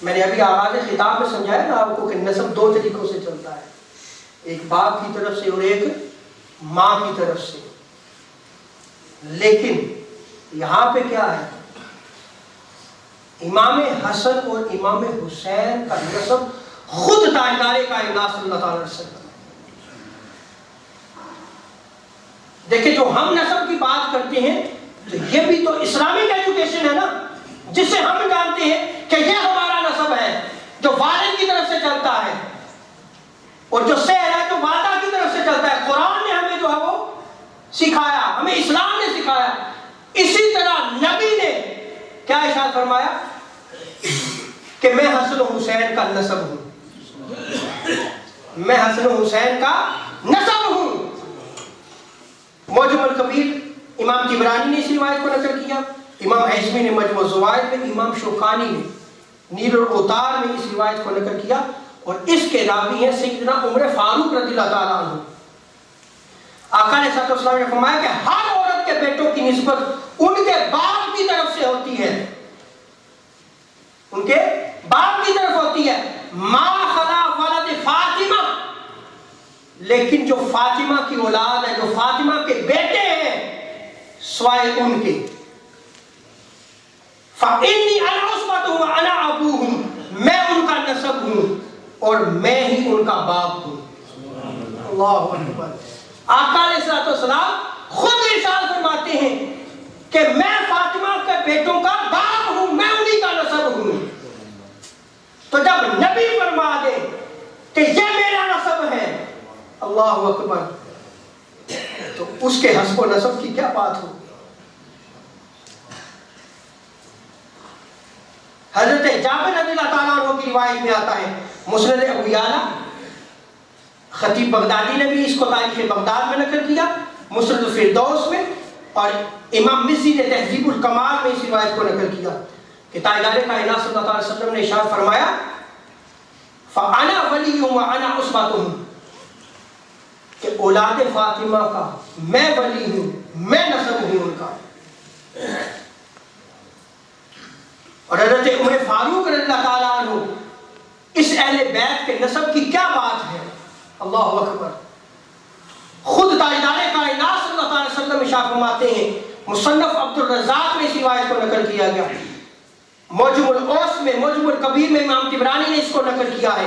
मैंने अभी आगाज़ खिताब में समझाया ना आपको कि नस्ब दो तरीकों से चलता है, एक बाप की तरफ से और एक माँ की तरफ से। लेकिन यहाँ पे क्या है, इमाम हसन और इमाम हुसैन का नस्ब खुद ताजदारे कायनात सल्लल्लाहु अलैहि वसल्लम। देखिए, जो हम नस्ब की बात करते हैं तो ये भी तो इस्लामिक एजुकेशन है ना, जिससे हम जानते हैं कि ये हमारा नस्ब है जो वालिद की तरफ से चलता है और जो सेहर है जो वादा की तरफ से चलता है। कुरान ने हमें जो है वो सिखाया, हमें इस्लाम ने सिखाया। इसी तरह नबी ने क्या इरशाद फरमाया कि मैं हसन हुसैन का नस्ब हूं, मैं हसन हुसैन का नस्ब हूं। मौजमुल कबीर इमाम तिबरानी ने इस रिवायत को नकल किया, इमाम हैशमी ने मजमू ज़वाइद में, इमाम शौकानी ने नीर और उतार में इस रिवायत को नकल किया और इसके रावी हैं सैयदना उमर फारूक रज़ियल्लाहु ताला अन्हु। आका ने सल्लल्लाहु अलैहि वसल्लम ने फरमाया कि हर औरत के बेटों की निस्बत उनके बाप की तरफ से होती है, उनके बाप की तरफ होती है। मा खला वलद फातिमा, लेकिन जो फातिमा की औलाद है, जो फातिमा के बेटे हैं, स्वाय उनके। फ़इन्नी अना उसबतुहुम व अना अबूहुम, मैं उनका नस्ब हूं और मैं ही उनका बाप हूं। अल्लाहु अकबर। आका अलैहिस्सलातु वस्सलाम खुद इरशाद फरमाते हैं कि मैं फातिमा के बेटों का बाप हूं, मैं उन्हीं का नस्ब हूं। तो जब नबी फरमा दे कि ये मेरा नस्ब है, अल्लाहु अकबर, तो उसके हस्ब व नस्ब की क्या बात हो। हजरत जाबिर रज़ियल्लाहु ताला अन्हु की रिवायत में आता है, मुस्नद अबू याला, खतीब बगदादी ने भी इसको तारीख बगदाद में नकल किया, मुस्नद फिरदौस में, और इमाम मिज़्ज़ी ने तहज़ीबुल कमाल में इस रिवायत को नकल किया कि ताजदारे कायनात सल्लल्लाहु अलैहि वसल्लम ने इरशाद फरमाया फ़अना वलियुहुम व अना उसबतुहुम, कि औलाद फातिमा का मैं वली हूं, मैं नस्ब हूं उनका। और हज़रत उमर फारूक रज़ियल्लाहु ताला अन्हु, इस अहले बैत के नस्ब की क्या बात है। अल्लाहु अकबर। खुद ताजदारे कायनात सल्लल्लाहु अलैहि वसल्लम इरशाद फरमाते हैं, मुसन्नफ अब्दुल रज़्ज़ाक़ में इस रिवायत को नकल किया गया, मौजमुल औस में, मौजमुल कबीर में इमाम तिबरानी ने इसको नकल किया है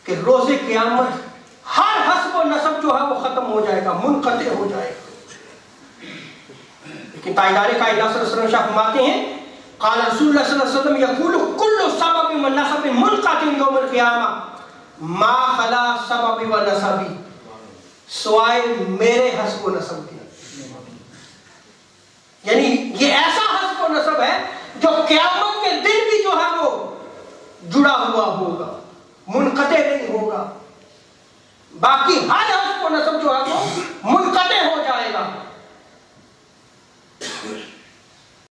कि रोज़े क़यामत हर हस्ब और नस्ब जो है वो खत्म हो जाएगा, मुनक़ते हो जाएगा। लेकिन ताजदारे कायनात सल्लल्लाहु अलैहि वसल्लम फरमाते हैं, क़ाल रसूलुल्लाह सल्लल्लाहु अलैहि वसल्लम यक़ूलु कुल्लु सबबिन व नसबिन मुनक़तिन यौमल क़ियामा मा खला सबबी व नसबी, सिवाय मेरे हस्ब व नस्ब के। यानी ये ऐसा हस्ब व नस्ब है जो क़यामत के दिन भी जो है वो जुड़ा हुआ होगा, मुनक़ते नहीं होगा। बाकी हर हस्ब व नस्ब जो है वो मुनक़ते हो जाएगा।